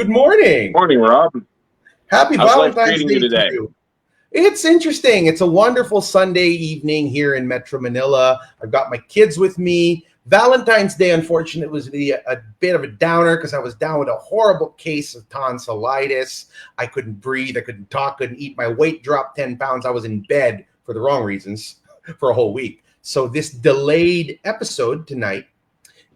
Good morning. Morning, Rob. Happy How's life Valentine's treating Day you to today? you. It's interesting. It's a wonderful Sunday evening here in Metro Manila. I've got my kids with me. Valentine's Day, unfortunately, was a bit of a downer because I was down with a horrible case of tonsillitis. I couldn't breathe. I couldn't talk, couldn't eat. My weight dropped 10 pounds. I was in bed for the wrong reasons for a whole week. So this delayed episode tonight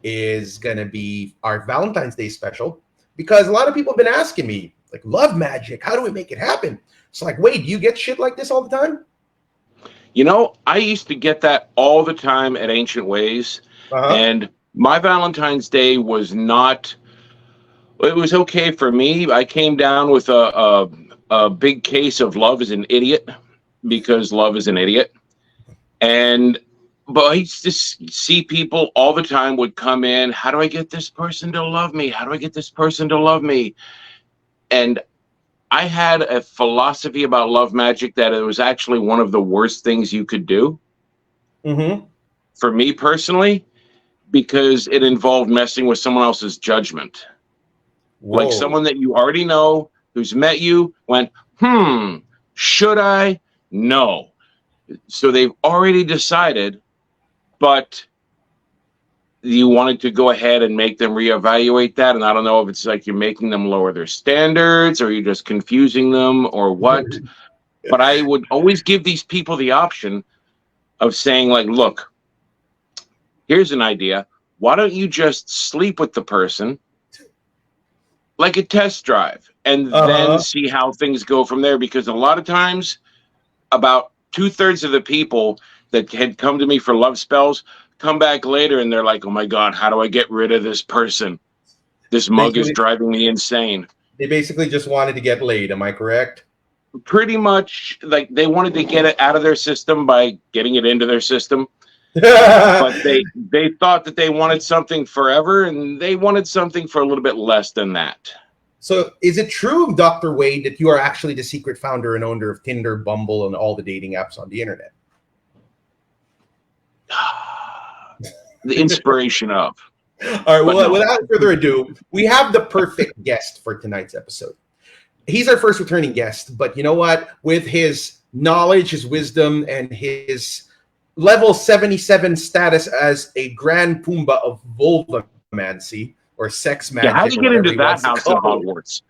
is going to be our Valentine's Day special because a lot of people have been asking me, like, love magic. How do we make it happen? It's like, wait, do you get shit like this all the time? You know, I used to get that all the time at Ancient Ways, and my Valentine's Day was not. It was okay for me. I came down with a big case of love is an idiot because love is an idiot, but I used to see people all the time would come in. How do I get this person to love me? How do I get this person to love me? And I had a philosophy about love magic that it was actually one of the worst things you could do. Mm-hmm. For me personally, because it involved messing with someone else's judgment. Whoa. Like someone that you already know, who's met you, went, should I? No. So they've already decided, but you wanted to go ahead and make them reevaluate that. And I don't know if it's like you're making them lower their standards or you're just confusing them or what. But I would always give these people the option of saying, like, look, here's an idea. Why don't you just sleep with the person like a test drive and then see how things go from there? Because a lot of times, about 2/3 of the people that had come to me for love spells come back later and they're like, oh my God, how do I get rid of this person? This mug is driving me insane. They basically just wanted to get laid. Am I correct? Pretty much, like they wanted to get it out of their system by getting it into their system. But they thought that they wanted something forever and they wanted something for a little bit less than that. So is it true, Dr. Wade, that you are actually the secret founder and owner of Tinder, Bumble, and all the dating apps on the internet? The inspiration of. All right, well, without further ado, we have the perfect guest for tonight's episode. He's our first returning guest, but you know what? With his knowledge, his wisdom, and his level 77 status as a grand Pumbaa of vulvamancy or sex magic. Yeah, how do you get into that house in Hogwarts?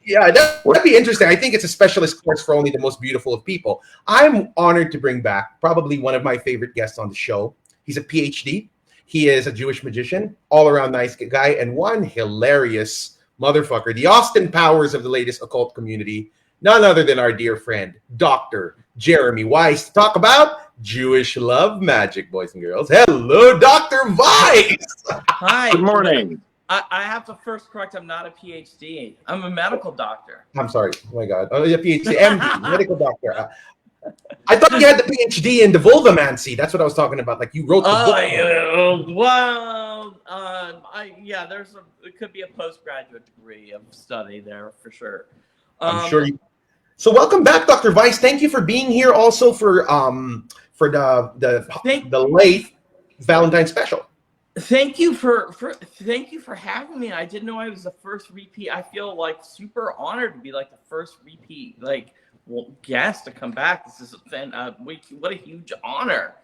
Yeah, that'd be interesting. I think it's a specialist course for only the most beautiful of people. I'm honored to bring back probably one of my favorite guests on the show. He's a PhD. He is a Jewish magician, all-around nice guy, and one hilarious motherfucker. The Austin Powers of the latest occult community. None other than our dear friend, Dr. Jeremy Weiss, to talk about Jewish love magic, boys and girls. Hello, Dr. Weiss. Hi. Good morning. I have to first correct, I'm not a PhD. I'm a medical doctor. I'm sorry. Oh, my God. Oh, yeah, PhD, MD, medical doctor. I thought you had the PhD in the vulvamancy. That's what I was talking about. Like you wrote the book. Well, it could be a postgraduate degree of study there for sure. I'm sure you. So welcome back, Dr. Weiss. Thank you for being here. Also for the late Valentine special. Thank you for having me. I didn't know I was the first repeat. I feel like super honored to be like the first repeat guest to come back. This is what a huge honor.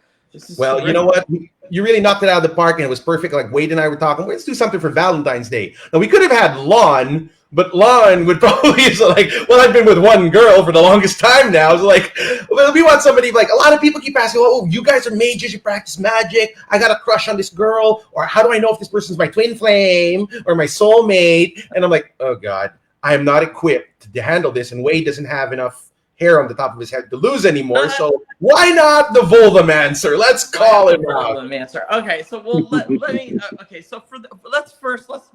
Well, great. You know what? You really knocked it out of the park, and it was perfect. Like Wade and I were talking, let's do something for Valentine's Day. Now, we could have had Lon, but Lon would probably be like, well, I've been with one girl for the longest time now. So like, well, we want somebody like a lot of people keep asking, oh, you guys are mages, you practice magic. I got a crush on this girl, or how do I know if this person's my twin flame or my soulmate? And I'm like, oh God, I am not equipped to handle this, and Wade doesn't have enough hair on the top of his head to lose anymore. So why not the vulvamancer? Let's call him out. Vulvamancer. Okay, so let me. Okay, so let's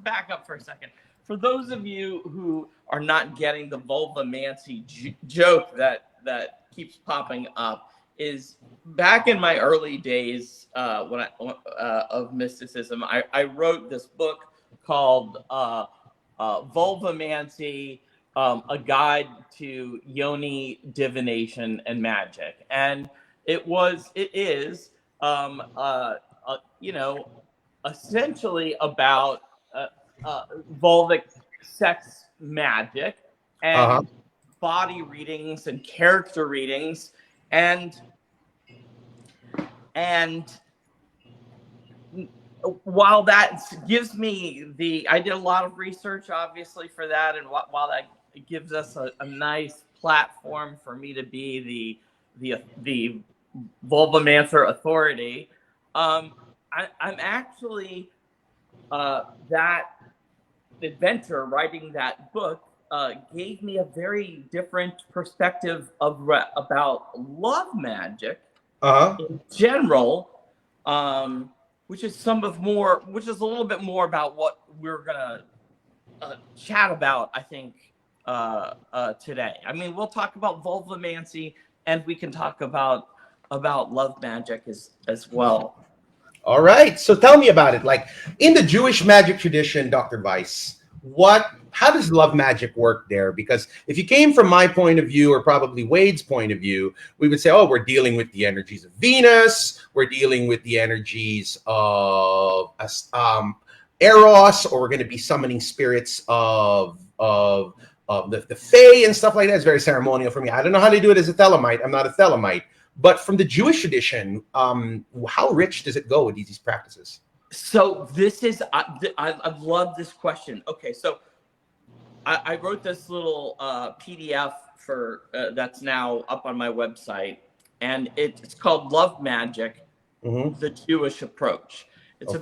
back up for a second. For those of you who are not getting the vulvamancy joke that keeps popping up, is back in my early days of mysticism, I wrote this book called Vulvamancy. A guide to yoni divination and magic, and it is essentially about vulvic sex magic and body readings and character readings, and while that gives me I did a lot of research obviously for that, and while that gives us a nice platform for me to be the vulvamancer authority, I'm actually that adventure, writing that book, gave me a very different perspective about love magic in general, which is a little bit more about what we're gonna chat about, I think, today. I mean, we'll talk about vulvamancy, and we can talk about love magic as well. All right. So tell me about it. Like in the Jewish magic tradition, Dr. Weiss, how does love magic work there? Because if you came from my point of view, or probably Wade's point of view, we would say, oh, we're dealing with the energies of Venus, we're dealing with the energies of Eros, or we're going to be summoning spirits of the Fae and stuff like that. It's very ceremonial for me. I don't know how they do it as a Thelemite. I'm not a Thelemite. But from the Jewish tradition, how rich does it go with these practices? So this is, I love this question. Okay, so I wrote this little PDF for that's now up on my website, and it's called Love Magic, the Jewish Approach. It's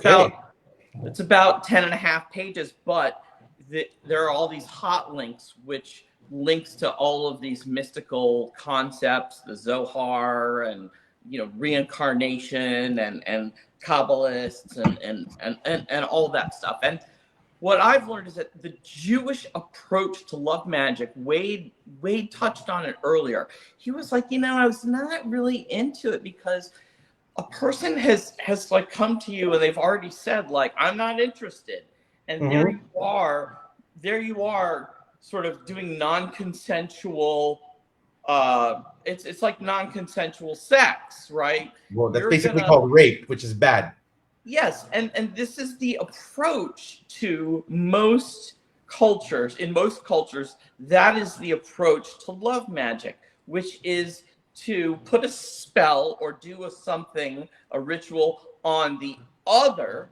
about 10 and a half pages, but there are all these hot links, which links to all of these mystical concepts, the Zohar, and reincarnation, and Kabbalists, and all that stuff. And what I've learned is that the Jewish approach to love magic, Wade touched on it earlier. He was like, I was not really into it because a person has like come to you and they've already said, like, I'm not interested, and there you are sort of doing non-consensual, it's like non-consensual sex, right? Well, that's basically called rape, which is bad. Yes, and this is the approach to most cultures. In most cultures, that is the approach to love magic, which is to put a spell or do a ritual on the other,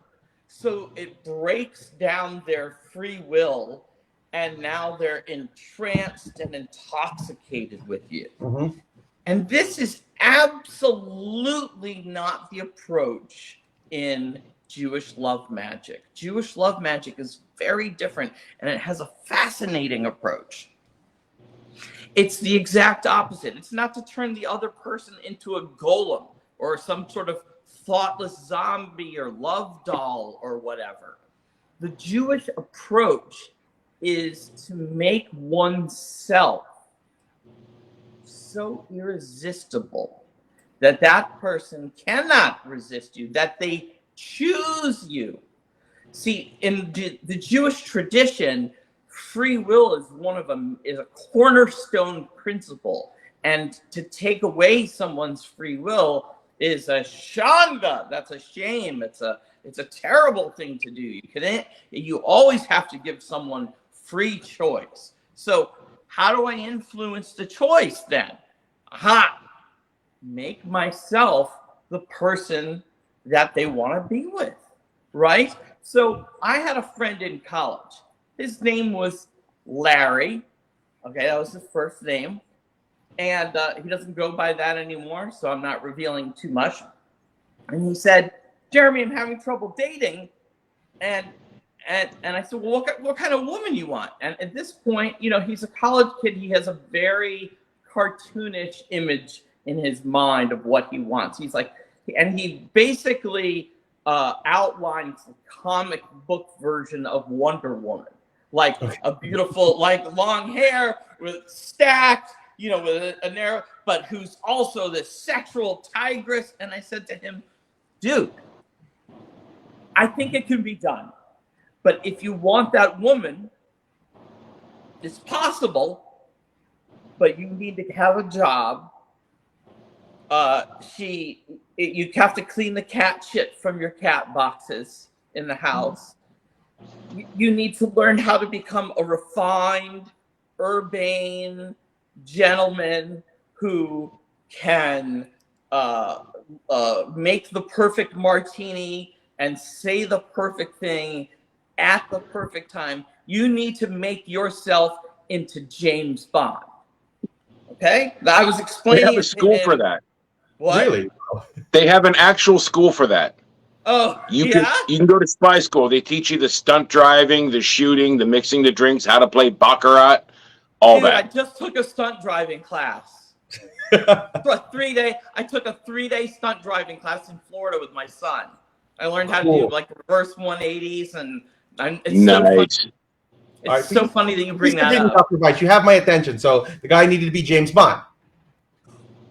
so it breaks down their free will, and now they're entranced and intoxicated with you. And this is absolutely not the approach in Jewish love magic. Jewish love magic is very different, and it has a fascinating approach. It's the exact opposite. It's not to turn the other person into a golem or some sort of thoughtless zombie or love doll or whatever. The Jewish approach is to make oneself so irresistible that person cannot resist you, that they choose you. See, in the Jewish tradition, free will is a cornerstone principle, and to take away someone's free will is a shanga. That's a shame. It's a terrible thing to do. You always have to give someone free choice. So how do I influence the choice then? Make myself the person that they want to be with, right? So I had a friend in college. His name was Larry. Okay, that was his first name. And he doesn't go by that anymore, so I'm not revealing too much. And he said, Jeremy, I'm having trouble dating. And I said, well, what kind of woman you want? And at this point, he's a college kid. He has a very cartoonish image in his mind of what he wants. He's like, and he basically outlines the comic book version of Wonder Woman, like a beautiful, like long hair with stacked, with a narrow, but who's also this sexual tigress. And I said to him, dude, I think it can be done. But if you want that woman, it's possible, but you need to have a job. You have to clean the cat shit from your cat boxes in the house. You need to learn how to become a refined, urbane gentleman who can make the perfect martini and say the perfect thing at the perfect time. You need to make yourself into James Bond. Okay? I was They explaining have a it to school for him. that. What? Really? They have an actual school for that. Oh, You yeah? can go to spy school. They teach you the stunt driving, the shooting, the mixing the drinks, how to play baccarat, all Dude, I that. just took a stunt driving class. For a 3-day, I took a 3-day stunt driving class in Florida with my son. I learned how to do Cool. like reverse 180s, and it's Nice. so funny. It's All right, so funny that you bring please that continue, up. Dr. Weiss. You have my attention. So the guy needed to be James Bond.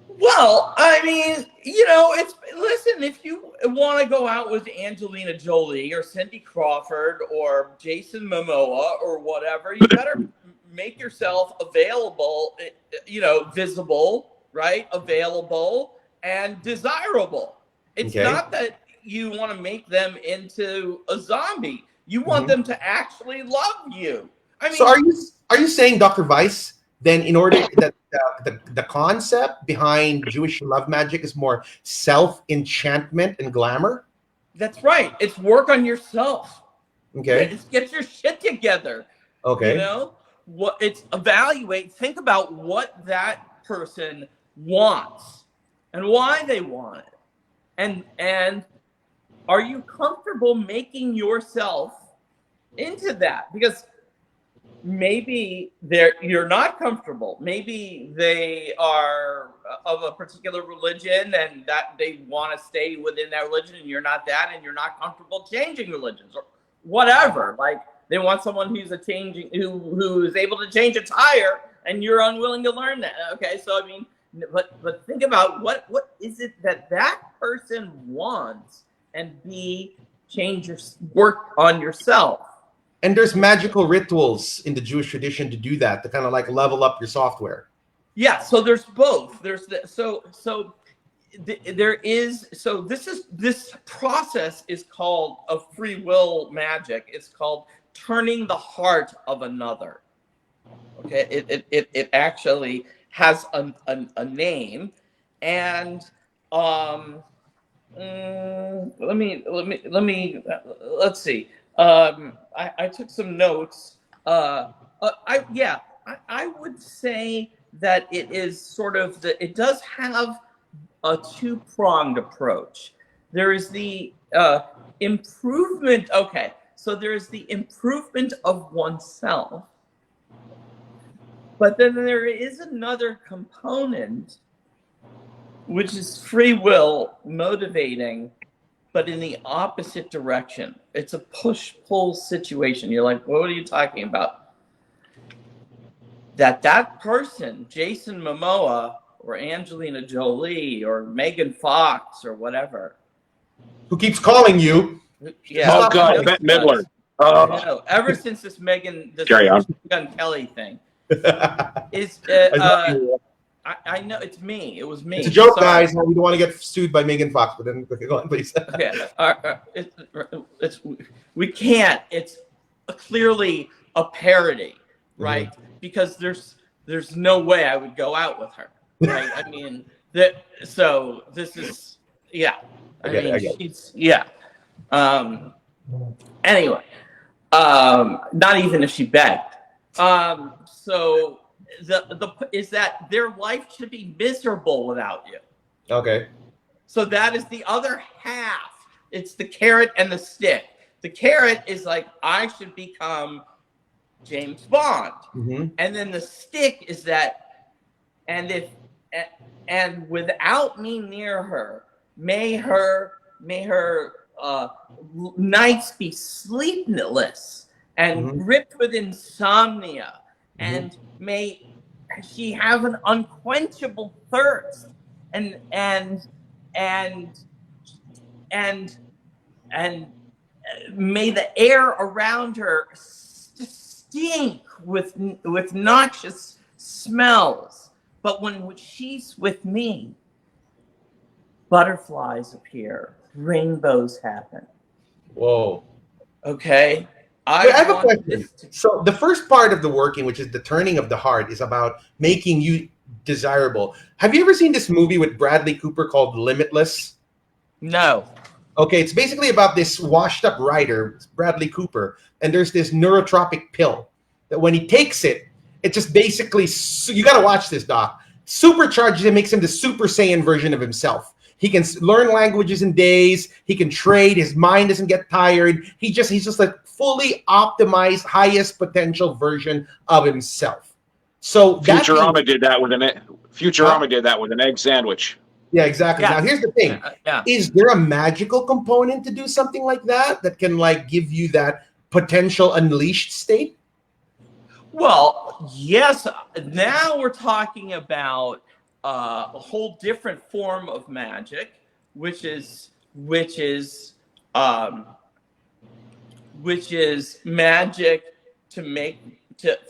Well, I mean, you know, listen, if you want to go out with Angelina Jolie or Cindy Crawford or Jason Momoa or whatever, you better make yourself available, you know, visible, right? Available and desirable. It's Okay. not that you want to make them into a zombie. You want them to actually love you. I mean, So are you saying, Dr. Weiss, then in order that the concept behind Jewish love magic is more self-enchantment and glamour? that's right. It's work on yourself. Okay. Get your shit together. You Okay. know, think about what that person wants and why they want it. And are you comfortable making yourself into that? Because maybe you're not comfortable. Maybe they are of a particular religion and that they want to stay within that religion, and you're not that, and you're not comfortable changing religions or whatever. Like they want someone who is able to change a tire, and you're unwilling to learn that. Okay, so I mean, but think about what is it that person wants, and work on yourself. And there's magical rituals in the Jewish tradition to do that, to kind of like level up your software. Yeah, so there's both. This process is called a free will magic. It's called turning the heart of another. Okay, it actually has a name, and let's see. I took some notes. I would say that it is sort of it does have a two-pronged approach. There is the improvement. Okay, so there is the improvement of oneself, but then there is another component, which is free will motivating, but in the opposite direction. It's a push-pull situation. You're like, what are you talking about? That person, Jason Momoa or Angelina Jolie or Megan Fox or whatever, Who keeps calling you? yeah. Oh God, Bette Midler. I know. Ever since this Gun Kelly thing, is I know it's me. It was me. It's a joke, Sorry. guys. We don't want to get sued by Megan Fox, but then okay, go on, please. Okay. We can't. It's clearly a parody, right? Because there's no way I would go out with her, right? I mean, so this is, yeah. I mean, she's, yeah. Anyway, not even if she begged. So is that their life should be miserable without you. Okay. So that is the other half. It's the carrot and the stick. The carrot is like, I should become James Bond. And then the stick is that, and without me near her, may her nights be sleepless and gripped with insomnia, and may she have an unquenchable thirst, and may the air around her stink with noxious smells. But when she's with me, butterflies appear, rainbows happen. Whoa. Okay? Wait, I have a want question. this to. So the first part of the working, which is the turning of the heart, is about making you desirable. Have you ever seen this movie with Bradley Cooper called Limitless? No. Okay, it's basically about this washed up writer, Bradley Cooper, and there's this neurotropic pill that when he takes it, it just basically, you got to watch this, Doc, supercharges him, makes him the Super Saiyan version of himself. He can learn languages in days. He can trade. His mind doesn't get tired. He's just like fully optimized, highest potential version of himself. So Futurama did that with an egg sandwich. Yeah, exactly. Yes. Now, here's the thing. Yeah. Is there a magical component to do something like that can like give you that potential unleashed state? Well, yes. Now we're talking about a whole different form of magic, which is magic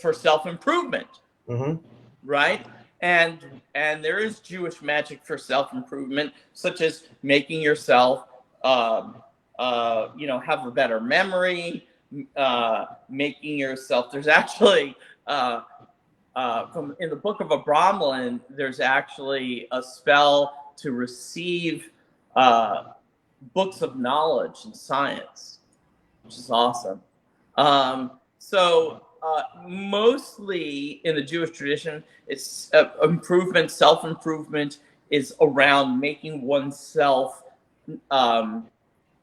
for self-improvement, right? And there is Jewish magic for self-improvement, such as making yourself, have a better memory, making yourself. There's actually in the Book of Abramelin, there's actually a spell to receive books of knowledge and science, which is awesome. Mostly in the Jewish tradition, it's self-improvement is around making oneself a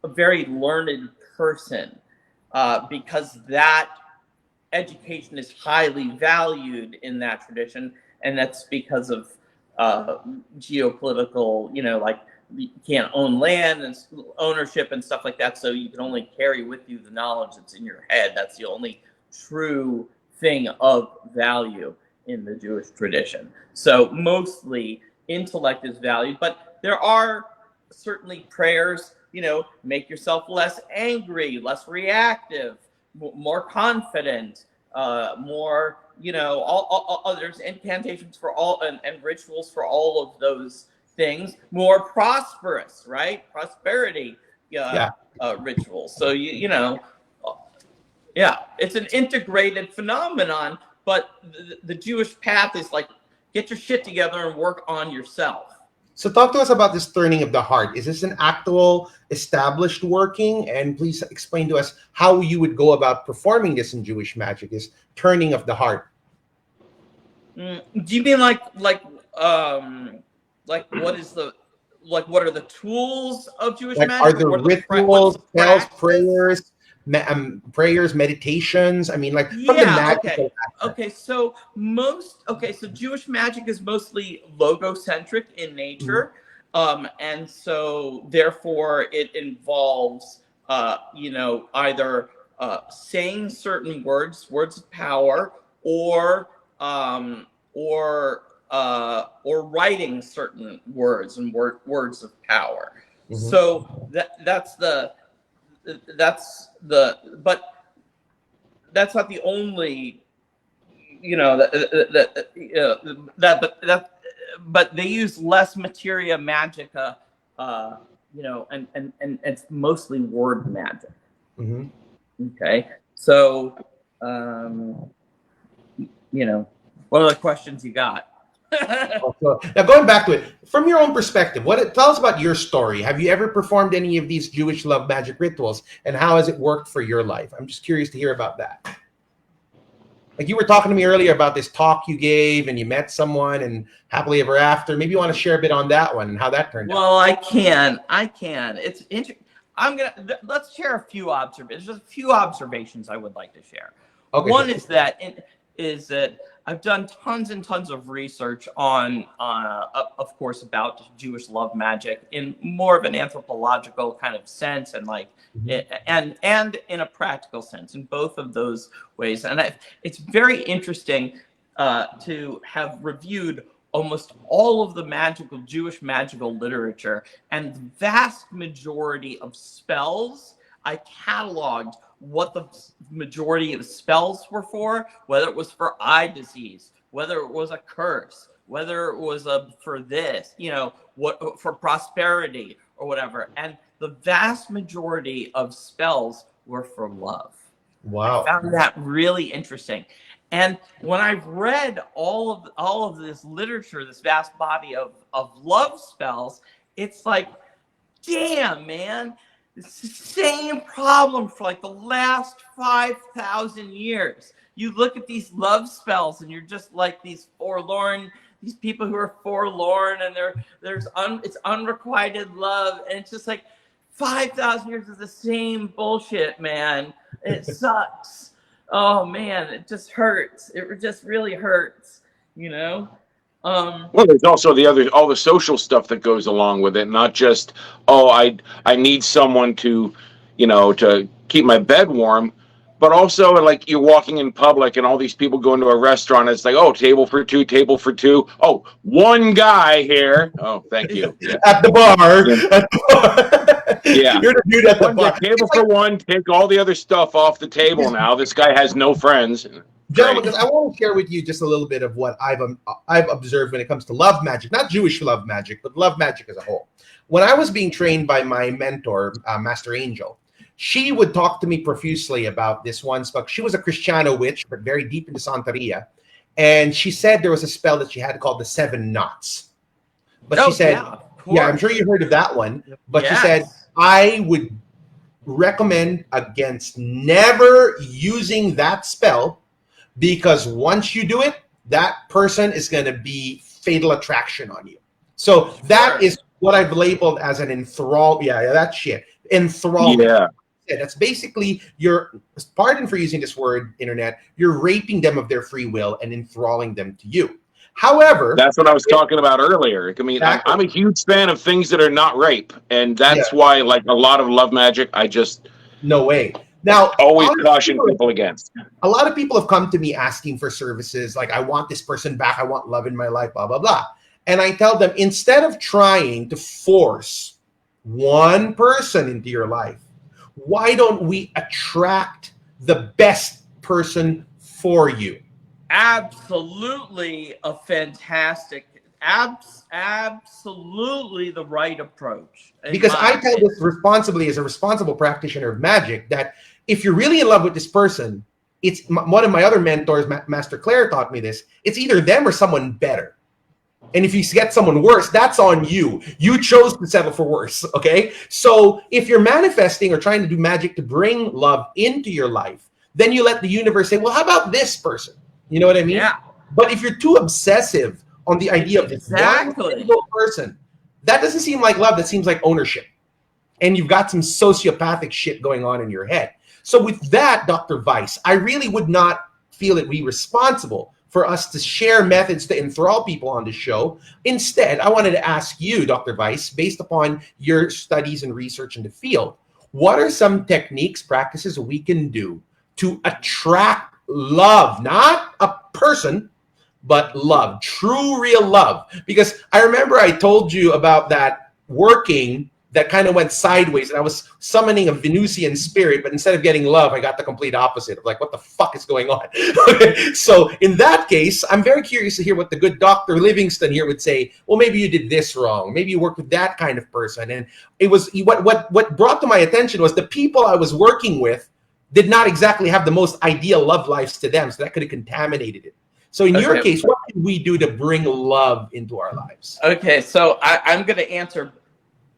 very learned person, because that education is highly valued in that tradition, and that's because of geopolitical, like you can't own land and ownership and stuff like that, so you can only carry with you the knowledge that's in your head. That's the only true thing of value in the Jewish tradition. So mostly intellect is valued, but there are certainly prayers, make yourself less angry, less reactive, more confident, more, there's incantations for all and rituals for all of those things, more prosperous, right? Prosperity rituals. So, it's an integrated phenomenon, but the Jewish path is like, get your shit together and work on yourself. So talk to us about this turning of the heart. Is this an actual established working? And please explain to us how you would go about performing this in Jewish magic, is turning of the heart. Do you mean like what are the tools of Jewish magic? Are there rituals, spells, prayers, meditations? I mean, like from the magical aspect. So Jewish magic is mostly logocentric in nature, and so therefore it involves either saying certain words of power, or writing certain words and words of power. So but that's not the only, but they use less materia magica, and it's mostly word magic. Okay, so what are the questions you got? Now, going back to it, from your own perspective, tell us about your story. Have you ever performed any of these Jewish love magic rituals, and how has it worked for your life? I'm just curious to hear about that. Like you were talking to me earlier about this talk you gave, and you met someone, and happily ever after. Maybe you want to share a bit on that one and how that turned out. Well, I can. It's interesting. Let's share a few observations. There's a few observations I would like to share. Okay, one is that I've done tons and tons of research on, of course, about Jewish love magic in more of an anthropological kind of sense, and and in a practical sense, in both of those ways. And it's very interesting to have reviewed almost all of the Jewish magical literature, and the vast majority of spells I cataloged what the majority of spells were for, whether it was for eye disease, whether it was a curse, whether it was for this, for prosperity or whatever. And the vast majority of spells were for love. Wow. I found that really interesting. And when I've read all of this literature, this vast body of love spells, it's like, damn, man, it's the same problem for like the last 5,000 years. You look at these love spells and you're just like these people who are forlorn, and it's unrequited love, and it's just like 5,000 years of the same bullshit, man. It sucks. Oh man, it just hurts. It just really hurts, you know? Well, there's also all the social stuff that goes along with it, not just, oh, I need someone to, to keep my bed warm, but also like you're walking in public and all these people go into a restaurant. It's like, oh, table for two, table for two. Oh, one guy here. Oh, thank you. Yeah. At the bar. Yeah. At the bar. Yeah. You're the dude at the bar. Table for one, take all the other stuff off the table now. This guy has no friends. Gentlemen, because I want to share with you just a little bit of what I've observed when it comes to love magic, not Jewish love magic, but love magic as a whole. When I was being trained by my mentor, Master Angel, she would talk to me profusely about this one spell. She was a Cristiano witch, but very deep into Santeria. And she said there was a spell that she had called the 7 knots. But she said, yeah, I'm sure you heard of that one. But she said, I would recommend against never using that spell, because once you do it, that person is going to be fatal attraction on you. So that is what I've labeled as an enthrall. Yeah, that shit. Enthrallment. Yeah. That's basically pardon for using this word, internet, you're raping them of their free will and enthralling them to you. However, that's what I was talking about earlier. I mean, exactly. I'm a huge fan of things that are not rape. And that's why, like a lot of love magic, no way. Now, always caution people against. A lot of people have come to me asking for services like, I want this person back, I want love in my life, blah, blah, blah. And I tell them, instead of trying to force one person into your life, why don't we attract the best person for you? Absolutely a fantastic, absolutely the right approach. Because I tell this responsibly as a responsible practitioner of magic, that if you're really in love with this person, it's one of my other mentors, Master Claire, taught me this. It's either them or someone better. And if you get someone worse, that's on you. You chose to settle for worse, okay? So if you're manifesting or trying to do magic to bring love into your life, then you let the universe say, well, how about this person? You know what I mean? Yeah. But if you're too obsessive on the idea of this one single person, that doesn't seem like love. That seems like ownership. And you've got some sociopathic shit going on in your head. So with that, Dr. Weiss, I really would not feel it be responsible for us to share methods to enthrall people on the show. Instead, I wanted to ask you, Dr. Weiss, based upon your studies and research in the field, what are some techniques, practices we can do to attract love, not a person, but love, true, real love? Because I remember I told you about that working that kind of went sideways, and I was summoning a Venusian spirit, but instead of getting love, I got the complete opposite of like, what the fuck is going on? Okay. So in that case, I'm very curious to hear what the good Dr. Livingston here would say. Well, maybe you did this wrong. Maybe you worked with that kind of person. And it was what brought to my attention was the people I was working with did not exactly have the most ideal love lives to them. So that could have contaminated it. So in your case, what can we do to bring love into our lives? Okay. So I'm going to answer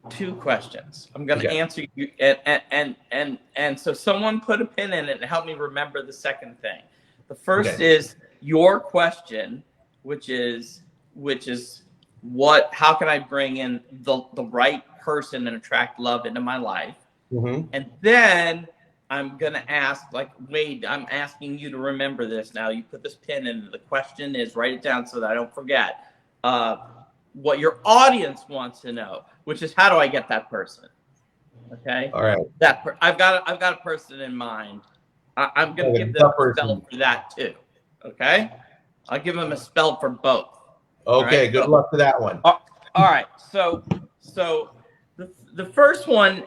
2 questions. I'm going to answer you, and so someone put a pin in it and help me remember the second thing. The first is your question, which is how can I bring in the right person and attract love into my life? Mm-hmm. And then I'm going to ask, like, Wade, I'm asking you to remember this now. You put this pin in. The question is, write it down so that I don't forget. What your audience wants to know, which is, how do I get that person? Okay. All right. I've got a person in mind. I'm going to give them a spell for that too. Okay. I'll give them a spell for both. Okay. Right? Good luck to that one. All right. So the first one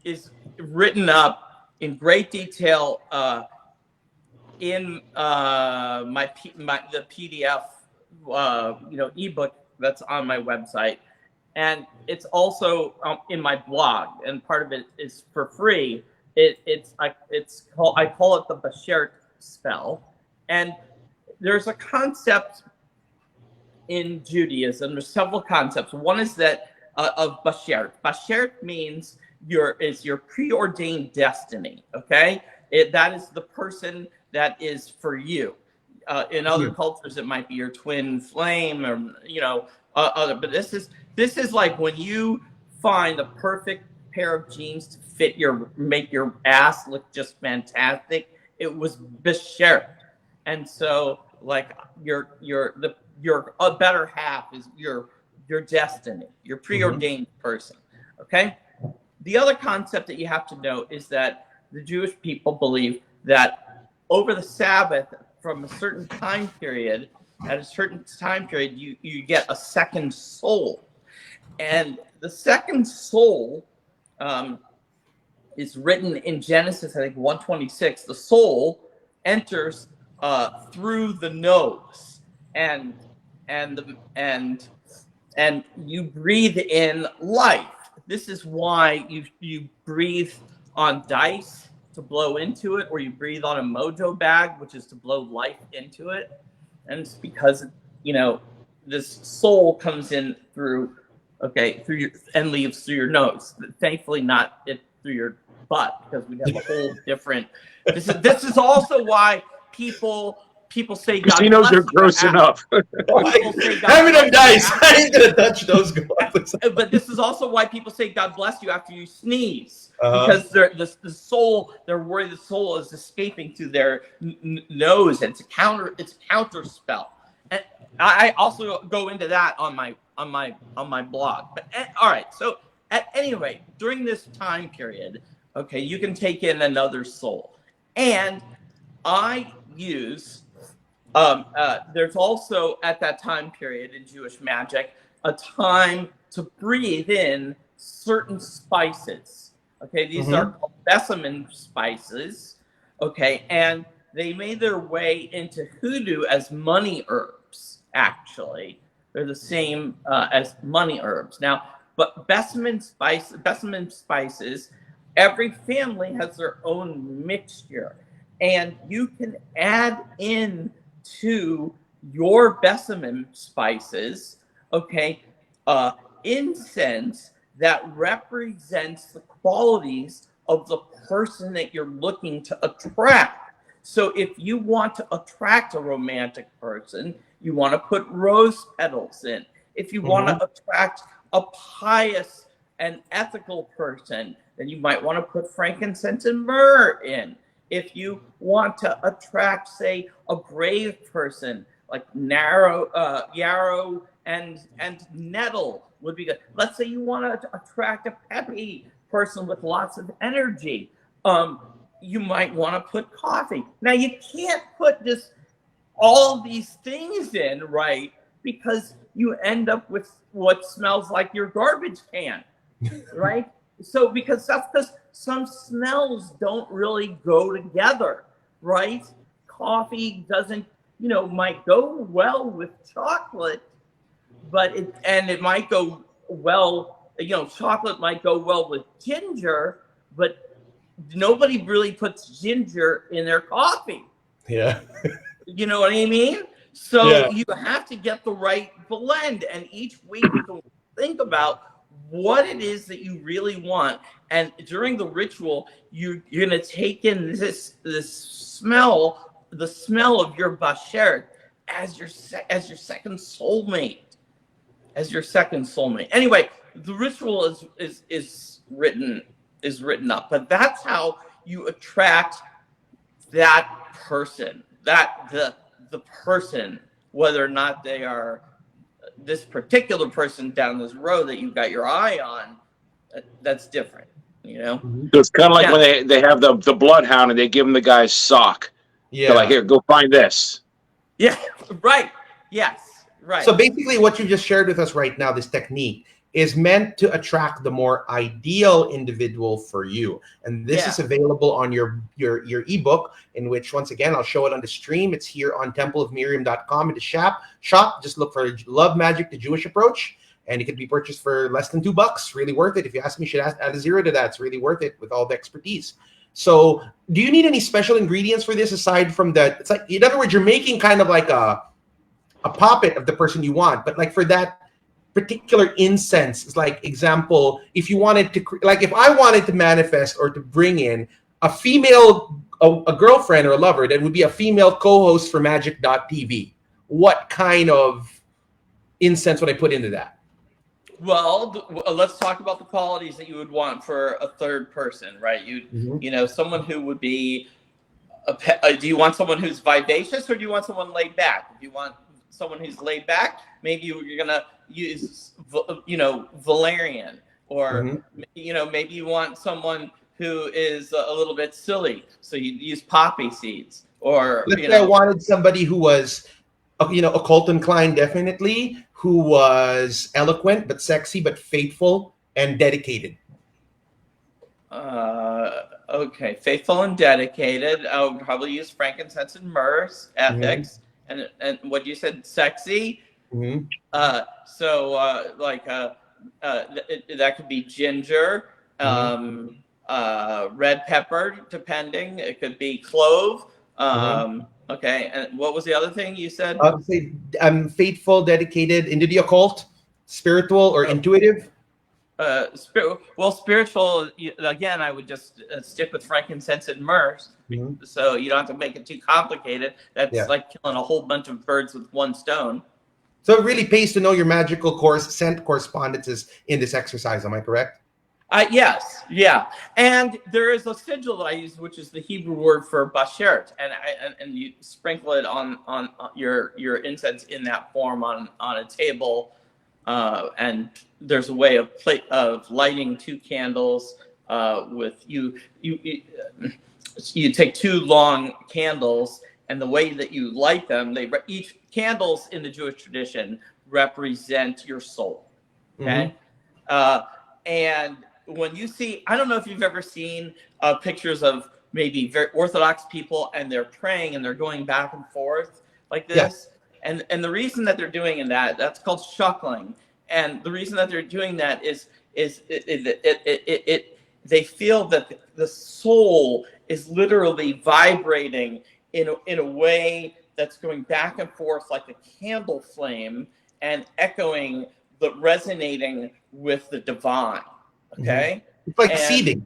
is written up in great detail in the PDF. Ebook that's on my website, and it's also in my blog, and part of it is for free. I call it the Bashert spell. And there's a concept in Judaism. There's several concepts. One is that of Bashert. Bashert means your preordained destiny. Okay, that is the person that is for you. In other cultures, it might be your twin flame, or other. But this is like when you find the perfect pair of jeans to fit make your ass look just fantastic. It was Bashert, and so like your better half is your destiny, your preordained person. Okay. The other concept that you have to know is that the Jewish people believe that over the Sabbath, from a certain time period, you get a second soul. And the second soul is written in Genesis, I think 126. The soul enters through the nose, and you breathe in life. This is why you breathe on dice to blow into it, or you breathe on a mojo bag, which is to blow life into it. And it's because this soul comes in through your and leaves through your nose. Thankfully, not through your butt, because we have a whole different. This is also why people say God casinos bless are gross you enough. Having them dice. I ain't gonna touch those. But this is also why people say God bless you after you sneeze, because the soul, they're worried the soul is escaping through their nose, and it's a counter spell. And I also go into that on my blog. But all right, so at any rate, during this time period, okay, you can take in another soul, and I use. There's also at that time period in Jewish Magic a time to breathe in certain spices. Okay, these are called besamim spices. Okay, and they made their way into hoodoo as money herbs. Actually, they're the same as money herbs. Now, but besamim spices, every family has their own mixture, and you can add in to your besamim spices, okay, incense that represents the qualities of the person that you're looking to attract. So if you want to attract a romantic person, you want to put rose petals in. If you want to attract a pious and ethical person, then you might want to put frankincense and myrrh in. If you want to attract, say, a brave person, like yarrow and nettle would be good. Let's say you want to attract a peppy person with lots of energy. You might want to put coffee. Now, you can't put just all these things in, right? Because you end up with what smells like your garbage can, right? So because some smells don't really go together, right? Coffee doesn't, might go well with chocolate, but it might go well, chocolate might go well with ginger, but nobody really puts ginger in their coffee. Yeah. You know what I mean? So you have to get the right blend, and each week you can think about what it is that you really want, and during the ritual, you're gonna take in this smell, the smell of your bashert as your second soulmate, Anyway, the ritual is written up, but that's how you attract that person, the person, whether or not they are this particular person down this road that you've got your eye on. That's different, So it's kind of like when they have the bloodhound and they give them the guy's sock. Yeah. They're like, here, go find this. Yeah, right. Yes, right. So basically what you just shared with us right now, this technique, is meant to attract the more ideal individual for you. And this is available on your ebook, in which, once again, I'll show it on the stream. It's here on templeofmiriam.com in the shop. Just look for Love Magic, the Jewish Approach, and it can be purchased for less than $2. Really worth it. If you ask me, you should add a zero to that. It's really worth it with all the expertise. So do you need any special ingredients for this aside from that? It's like, in other words, you're making kind of like a puppet of the person you want, but like for that particular incense, it's like, example, if you wanted to, like if I wanted to manifest or to bring in a female, a girlfriend or a lover that would be a female co-host for Magic.tv, what kind of incense would I put into that? Well, let's talk about the qualities that you would want for a third person, right? You know, someone who would be do you want someone who's vivacious, or do you want someone laid back? If you want someone who's laid back, maybe you're gonna use, you know, valerian, or you know, maybe you want someone who is a little bit silly, so you use poppy seeds. Or let's say I wanted somebody who was, you know, occult inclined, definitely, who was eloquent but sexy but faithful and dedicated. Okay, faithful and dedicated. I would probably use frankincense and myrrh, ethics, and what you said, sexy. That could be ginger, red pepper, depending. It could be clove. Okay, and what was the other thing you said? I would say faithful, dedicated, into the occult, spiritual, or intuitive. Spiritual, again, I would just stick with frankincense and myrrh, so you don't have to make it too complicated. That's like killing a whole bunch of birds with one stone. So it really pays to know your magical scent correspondences in this exercise. Am I correct? Yes, yeah. And there is a sigil that I use, which is the Hebrew word for bashert, and you sprinkle it on your incense in that form on a table, and there's a way of lighting 2 candles with you take 2 long candles, and the way that you light them, each candles in the Jewish tradition represent your soul. Okay, and when you see, I don't know if you've ever seen pictures of maybe very Orthodox people, and they're praying and they're going back and forth like this. And the reason that they're doing that's called shuckling. And the reason that they're doing that is they feel that the soul is literally vibrating in a way that's going back and forth like a candle flame, and echoing, but resonating with the divine. Okay, it's like seething.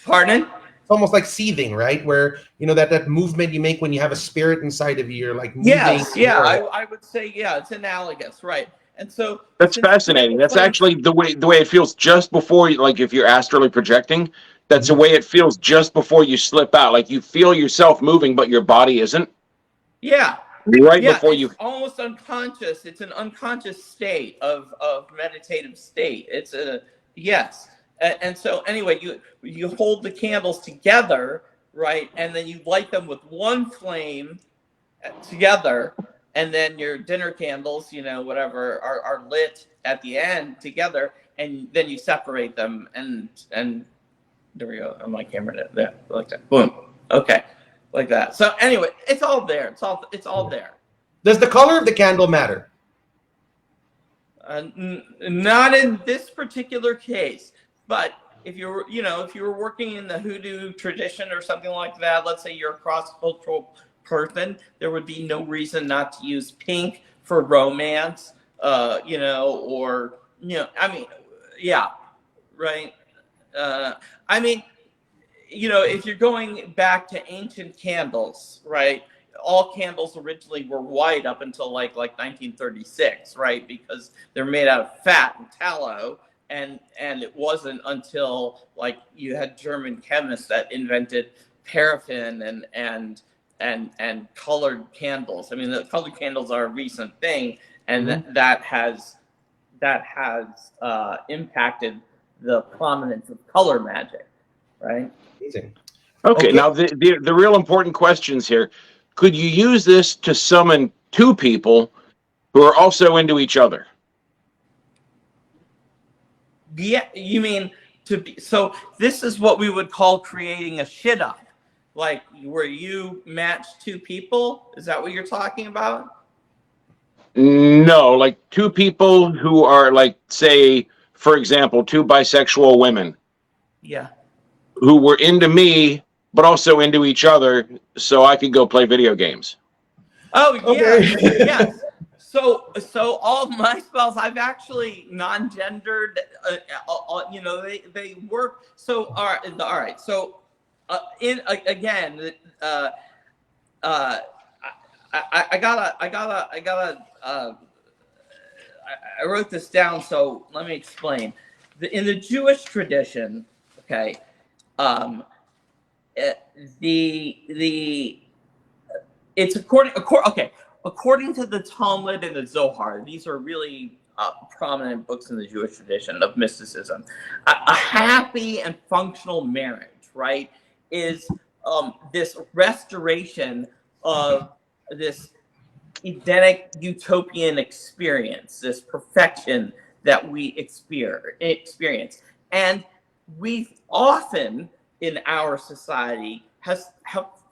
Pardon? It's almost like seething, right? Where, you know, that movement you make when you have a spirit inside of you, you're like moving. I would say it's analogous, right? And so that's fascinating. That's actually the way it feels just before, like if you're astrally projecting, that's the way it feels just before you slip out. Like you feel yourself moving, but your body isn't. Before you, almost unconscious. It's an unconscious state of meditative state. It's a and so anyway, you hold the candles together, right, and then you light them with one flame together, and then your dinner candles, you know, whatever, are lit at the end together, and then you separate them, and there we go on my camera there, like that, boom, okay, like that. So anyway, it's all there. It's all there. Does the color of the candle matter? Not in this particular case, but if you were working in the hoodoo tradition or something like that, let's say you're a cross-cultural person, there would be no reason not to use pink for romance, I mean, right? I mean, you know, if you're going back to ancient candles, right? All candles originally were white up until like 1936, right? Because they're made out of fat and tallow, and it wasn't until like you had German chemists that invented paraffin and colored candles. I mean, the colored candles are a recent thing, and that has impacted the prominence of color magic, right? Amazing. Okay, now the real important questions here. Could you use this to summon 2 people who are also into each other? Yeah, you mean to be, so this is what we would call creating a shit up, like where you match 2 people. Is that what you're talking about? No, like 2 people who are, like, say, for example, 2 bisexual women. Yeah. who were into me, but also into each other, so I could go play video games. Oh, Okay. yes. So all of my spells, I've actually non-gendered. You know, they work. So all right. So again, I wrote this down. So let me explain. In the Jewish tradition, okay, it's according to the Talmud and the Zohar. These are really prominent books in the Jewish tradition of mysticism. A happy and functional marriage, right, is this restoration of this Edenic utopian experience, this perfection that we experience. And we've often in our society have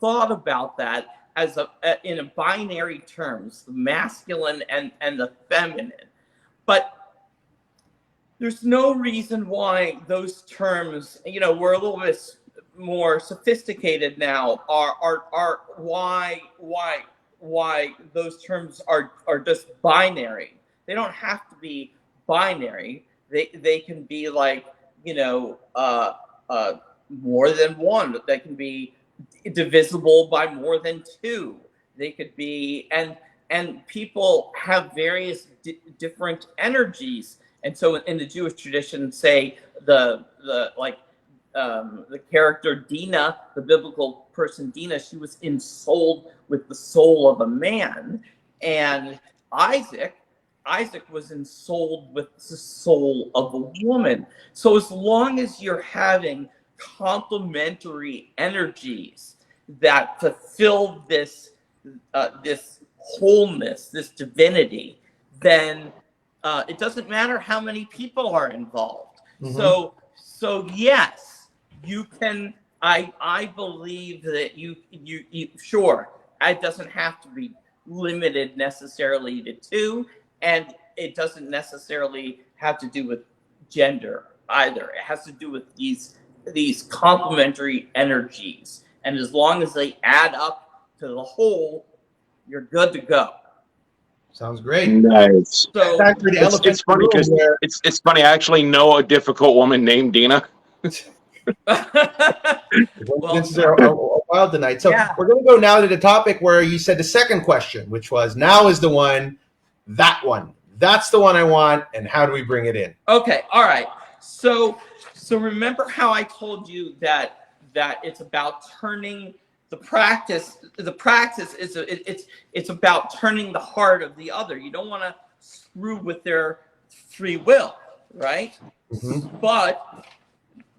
thought about that as in a binary terms, the masculine and the feminine. But there's no reason why those terms, you know, we're a little bit more sophisticated now, are why those terms are just binary. They don't have to be binary. They can be like, you know, more than one. They can be divisible by more than two. They could be, and people have various different energies. And so in the Jewish tradition, say the character Dinah, the biblical person Dinah, she was ensouled with the soul of a man, and Isaac was ensouled with the soul of a woman. So as long as you're having complementary energies that fulfill this wholeness, this divinity, then it doesn't matter how many people are involved. Mm-hmm. So yes, you can. I believe that you sure, it doesn't have to be limited necessarily to two, and it doesn't necessarily have to do with gender either. It has to do with these complementary energies, and as long as they add up to the whole, you're good to go. Sounds great. Nice. So it's funny because it's funny. I actually know a difficult woman named Dina. Coincidences are wild tonight. So we're going to go now to the topic where you said the second question, which was, now is the one, that's the one I want, and how do we bring it in? Okay, all right. So remember how I told you that it's about turning the practice is it's about turning the heart of the other. You don't want to screw with their free will, right? Mm-hmm. But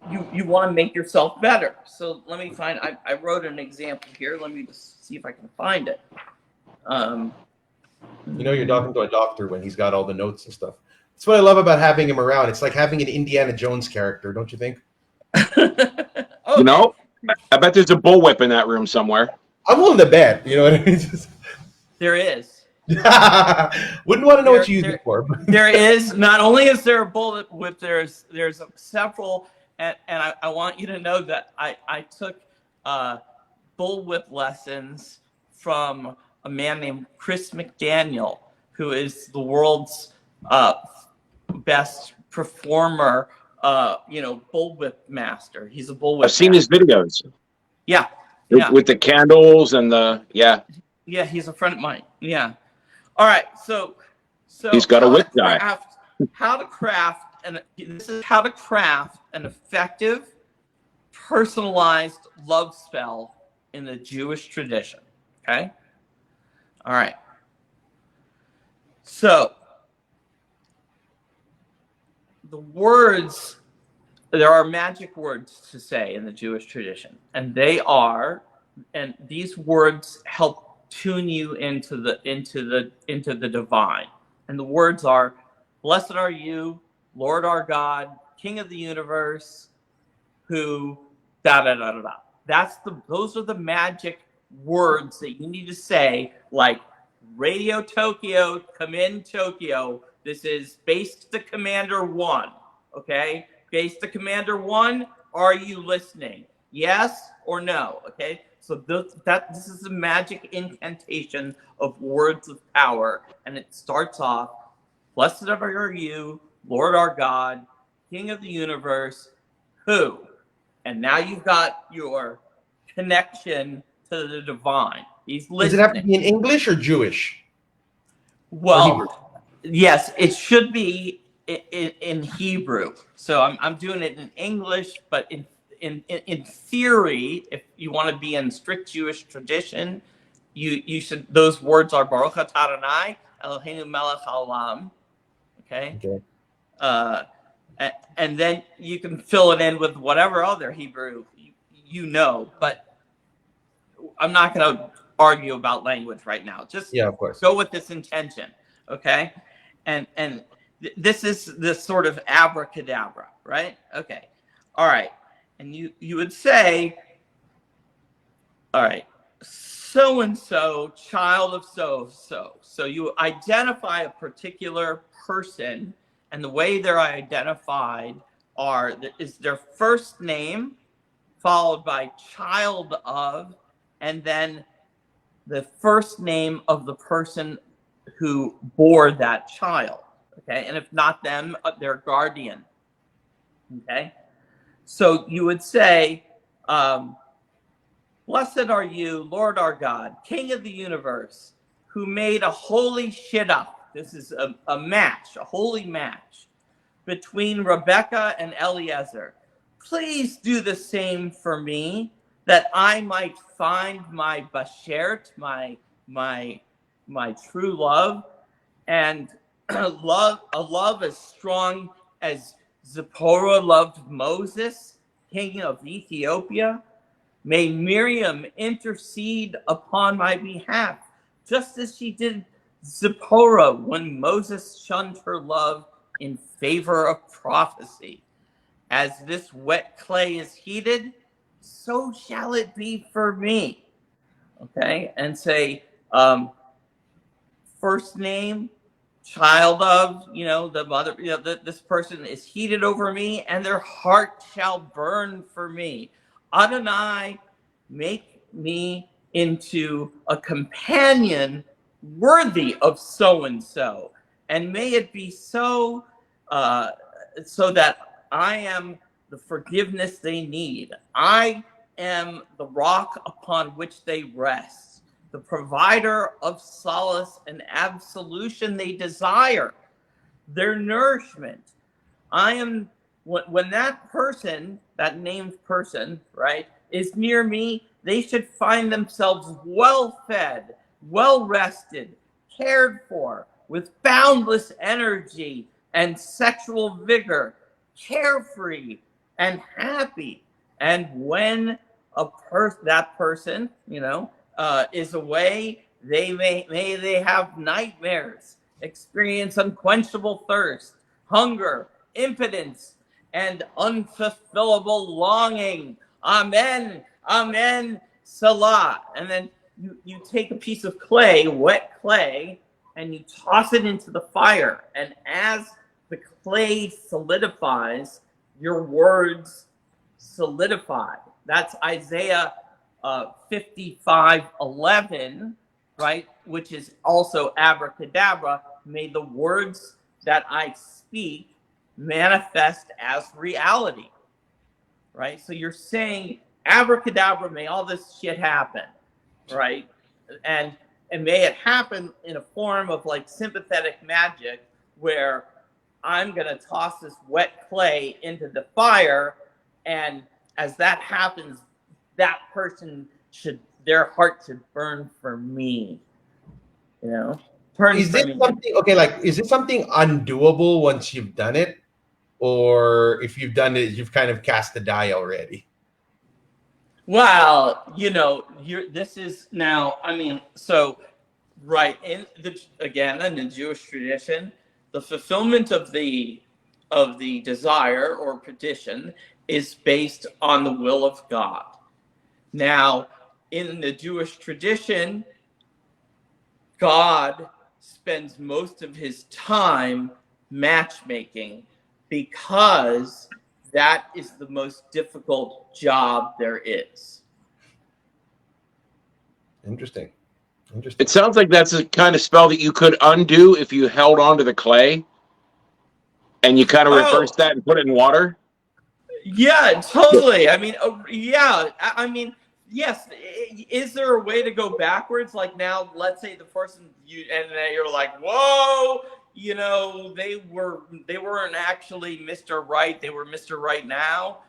you want to make yourself better. So let me find, I wrote an example here. Let me just see if I can find it. You know, you're talking to a doctor when he's got all the notes and stuff. That's what I love about having him around. It's like having an Indiana Jones character, don't you think? Okay. You know, I bet there's a bullwhip in that room somewhere. I'm willing to bet. You know what I mean? There is. Wouldn't want to know what you use it for. There is. Not only is there a bullwhip, there's several, and I want you to know that I took bullwhip lessons from a man named Chris McDaniel, who is the world's best performer, bullwhip master. He's a bullwhip. I've seen his videos. Yeah. With the candles and the Yeah, he's a friend of mine. Yeah. All right. So he's got a whip guy. How to craft an effective, personalized love spell in the Jewish tradition. Okay. All right. So the words, there are magic words to say in the Jewish tradition, and these words help tune you into the divine. And the words are, "Blessed are you, Lord our God, King of the universe, who da da da da da." Those are the magic words that you need to say, like Radio Tokyo, come in Tokyo. This is base to Commander 1. Okay? Base to Commander 1, Are you listening? Yes or no? Okay. So this is a magic incantation of words of power, and it starts off, "Blessed are you, Lord our God, King of the universe, who," and now you've got your connection to the divine. He's Does it have to listening. be in English or Jewish or Hebrew? Well, yes, it should be in Hebrew. So I'm doing it in English, but in theory, if you want to be in strict Jewish tradition, you should. Those words are Baruch atah Adonai Eloheinu melech haolam. Okay. Okay. And then you can fill it in with whatever other Hebrew you know. But I'm not going to argue about language right now. Just Yeah, of course. go with this intention. Okay. And this is this sort of abracadabra, right? Okay. All right. And you would say, all right, so and so, child of so so. So you identify a particular person, and the way they're identified is their first name followed by child of, and then the first name of the person who bore that child. Okay. And if not them, their guardian. Okay. So you would say, "Blessed are you, Lord our God, King of the universe, who made a holy shidduch." This is a match, a holy match between Rebecca and Eliezer. "Please do the same for me, that I might find my bashert, my true love, and a love as strong as Zipporah loved Moses, king of Ethiopia. May Miriam intercede upon my behalf, just as she did Zipporah when Moses shunned her love in favor of prophecy. As this wet clay is heated, so shall it be for me." Okay, and say first name, child of, the mother, this person is heated over me, and their heart shall burn for me. Adonai, make me into a companion worthy of so and so, and may it be so, so that I am the forgiveness they need. I am the rock upon which they rest, the provider of solace and absolution they desire, their nourishment. I am, when that person, that named person, right, is near me, they should find themselves well fed, well rested, cared for, with boundless energy and sexual vigor, carefree and happy. And when that person, is away, may they have nightmares, experience unquenchable thirst, hunger, impotence, and unfulfillable longing. Amen. Amen. Salah. And then you take a piece of clay, wet clay, and you toss it into the fire. And as the clay solidifies, your words solidify. That's Isaiah 55:11, right? Which is also abracadabra. May the words that I speak manifest as reality, right? So you're saying, abracadabra, may all this shit happen, right? And may it happen in a form of like sympathetic magic, where I'm going to toss this wet clay into the fire, and as that happens, that person their heart should burn for me, Is this something, okay, like, is it something undoable once you've done it? Or if you've done it, you've kind of cast the die already? Well, this is now, so, right, in the Jewish tradition, the fulfillment of the desire or petition is based on the will of God. Now, in the Jewish tradition, God spends most of his time matchmaking, because that is the most difficult job there is. Interesting. It sounds like that's the kind of spell that you could undo if you held onto the clay and you kind of reverse that and put it in water. Yeah, totally. I mean, yeah. I mean, yes. Is there a way to go backwards? Like now, let's say the person and then you're like, whoa, you know, they weren't actually Mr. Right. They were Mr. Right now.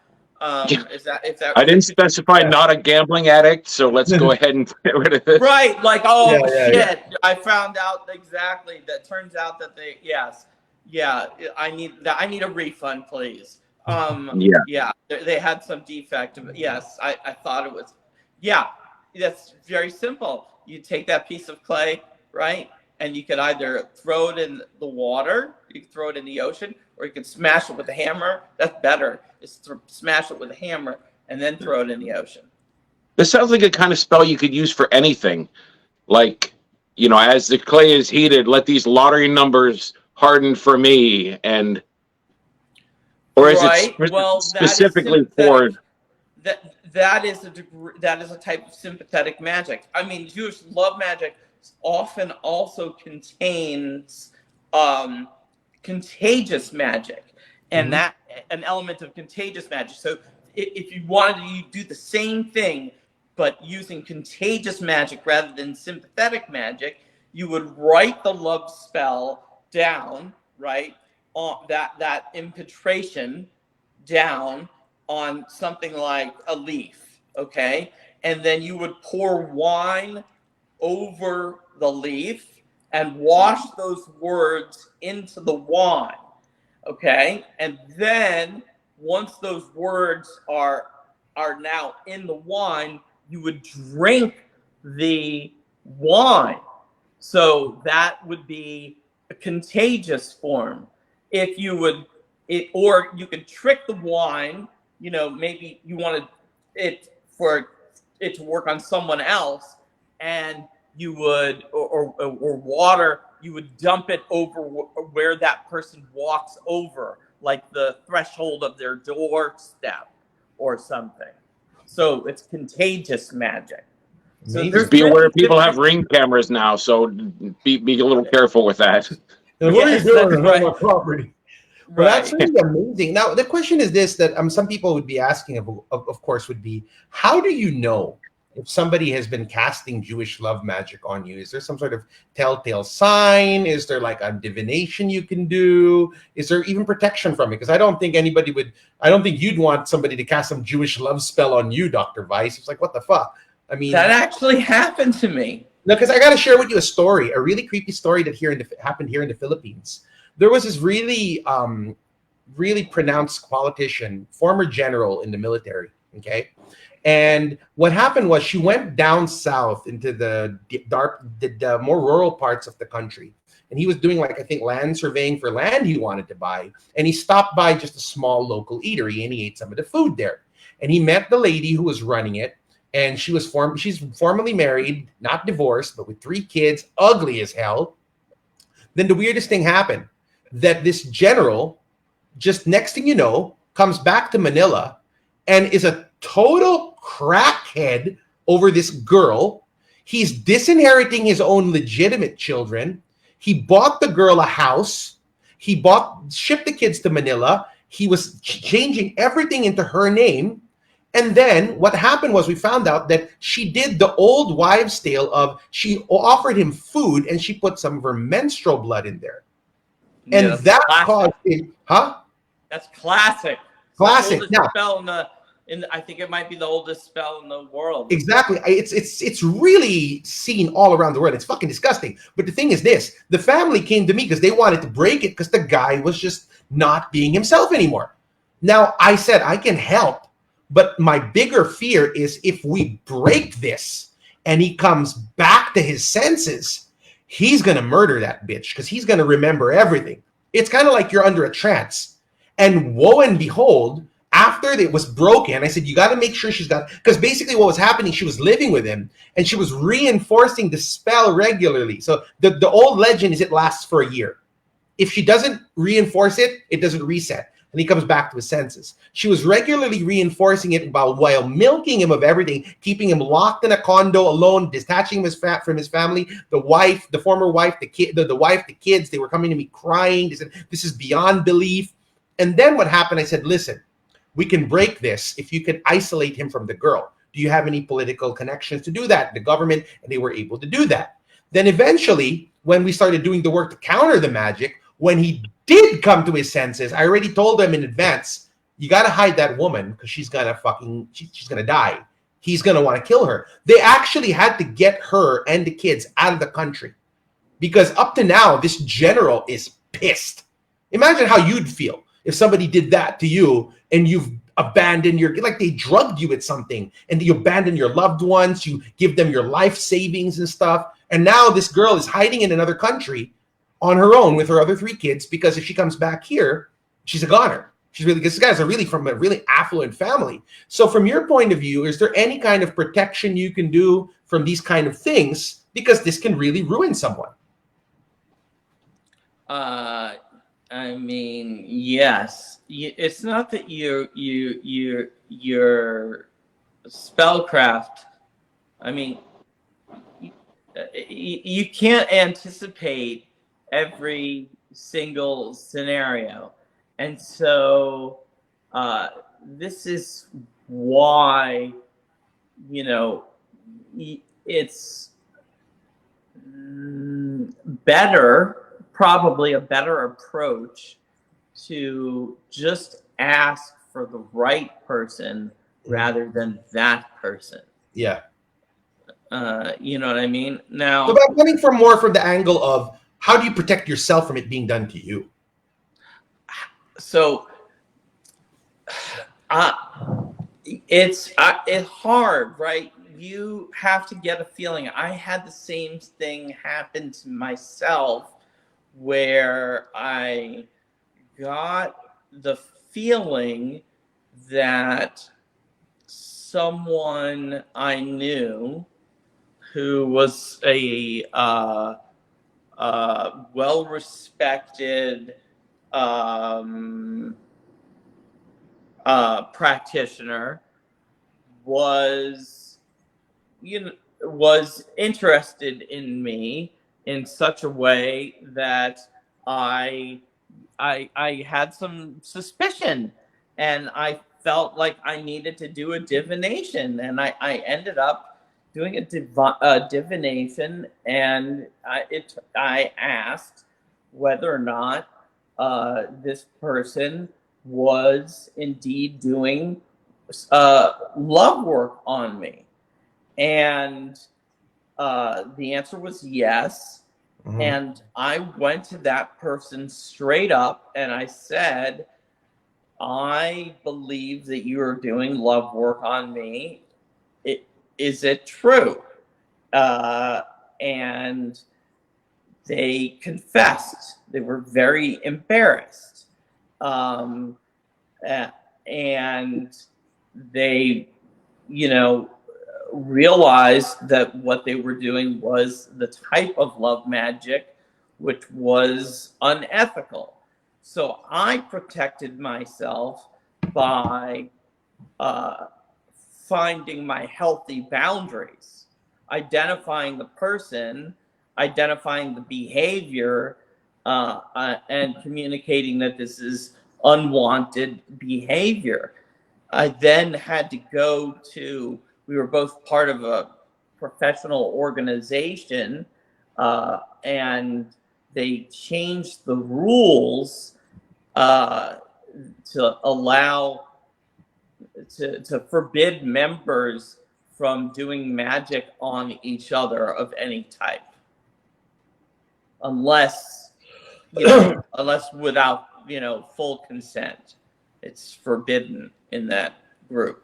Is that? I didn't specify not a gambling addict, so let's go ahead and get rid of this. Right, like, oh shit! Yeah. I found out exactly. That turns out that I need a refund, please. Yeah, they had some defect. Yes, I thought it was. Yeah, that's very simple. You take that piece of clay, right, and you could either throw it in the water, you could throw it in the ocean, or you could smash it with a hammer. That's better. Is to smash it with a hammer and then throw it in the ocean. This sounds like a kind of spell you could use for anything. Like, you know, as the clay is heated, let these lottery numbers harden for me, and or is it specifically for that is a type of sympathetic magic. I mean, Jewish love magic often also contains contagious magic, and that an element of contagious magic. So if you wanted to do the same thing but using contagious magic rather than sympathetic magic, you would write the love spell down, right, on that impetration down on something like a leaf, okay? And then you would pour wine over the leaf and wash those words into the wine, okay? And then once those words are now in the wine, you would drink the wine. So that would be a contagious form. If you would, or you could trick the wine, you know, maybe you wanted it for it to work on someone else, and you would, or water, you would dump it over where that person walks over, like the threshold of their doorstep or something. So it's contagious magic. So be aware people have Ring cameras now, so be a little careful with that. What are you doing on my property? Well, that's really amazing. Now, the question is this, that some people would be asking, of course, would be, how do you know if somebody has been casting Jewish love magic on you? Is there some sort of telltale sign? Is there like a divination you can do? Is there even protection from it? Because I don't think you'd want somebody to cast some Jewish love spell on you, Dr. Weiss. It's like, what the fuck? I mean, that actually happened to me. No, because I got to share with you a story, a really creepy story that happened here in the Philippines. There was this really pronounced politician, former general in the military, okay? And what happened was she went down south into the more rural parts of the country. And he was doing, like, I think, land surveying for land he wanted to buy. And he stopped by just a small local eatery, and he ate some of the food there. And he met the lady who was running it. And she's formally married, not divorced, but with 3 kids, ugly as hell. Then the weirdest thing happened, that this general, just next thing you know, comes back to Manila and is a total crackhead over this girl. He's disinheriting his own legitimate children. He bought the girl a house. He shipped the kids to Manila. He was changing everything into her name. And then what happened was we found out that she did the old wives' tale of she offered him food and she put some of her menstrual blood in there. And that caused it, huh? That's classic. Classic. Now, spell I think it might be the oldest spell in the world. Exactly. It's really seen all around the world. It's fucking disgusting. But the thing is this, the family came to me because they wanted to break it because the guy was just not being himself anymore. Now, I said, I can help. But my bigger fear is if we break this and he comes back to his senses, he's going to murder that bitch because he's going to remember everything. It's kind of like you're under a trance. And woe and behold, after it was broken, I said, you got to make sure because basically what was happening, she was living with him and she was reinforcing the spell regularly. So the old legend is it lasts for a year. If she doesn't reinforce it, it doesn't reset. and he comes back to his senses. She was regularly reinforcing it while milking him of everything, keeping him locked in a condo alone, detaching him from his family. The wife, the former wife, the kids, they were coming to me crying. They said, this is beyond belief. And then what happened, I said, listen, we can break this if you can isolate him from the girl. Do you have any political connections to do that? The government, and they were able to do that. Then eventually, when we started doing the work to counter the magic, when he did come to his senses, I already told him in advance, you got to hide that woman because she's going to she's going to die. He's going to want to kill her. They actually had to get her and the kids out of the country because up to now, this general is pissed. Imagine how you'd feel if somebody did that to you and you've abandoned like they drugged you with something and you abandon your loved ones, you give them your life savings and stuff. And now this girl is hiding in another country on her own with her other 3 kids because if she comes back here, she's a goner. Because these guys are really from a really affluent family. So from your point of view, is there any kind of protection you can do from these kind of things? Because this can really ruin someone. I mean, yes. It's not that your spellcraft. I mean, you can't anticipate every single scenario, and so this is why it's probably a better approach to just ask for the right person rather than that person. Yeah. You know what I mean? Now, so I'm coming from the angle of how do you protect yourself from it being done to you? So it's hard, right? You have to get a feeling. I had the same thing happen to myself where I got the feeling that someone I knew who was a well-respected practitioner was interested in me in such a way that I had some suspicion, and I felt like I needed to do a divination, and I ended up doing a divination, and I asked whether or not this person was indeed doing love work on me, and the answer was yes. Mm-hmm. And I went to that person straight up and I said, I believe that you are doing love work on me. Is it true? And they confessed. They were very embarrassed. And they, realized that what they were doing was the type of love magic which was unethical. So I protected myself by finding my healthy boundaries, identifying the person, identifying the behavior, and communicating that this is unwanted behavior. I then had to go to, we were both part of a professional organization, and they changed the rules to allow, to forbid members from doing magic on each other of any type, unless without full consent. It's forbidden in that group.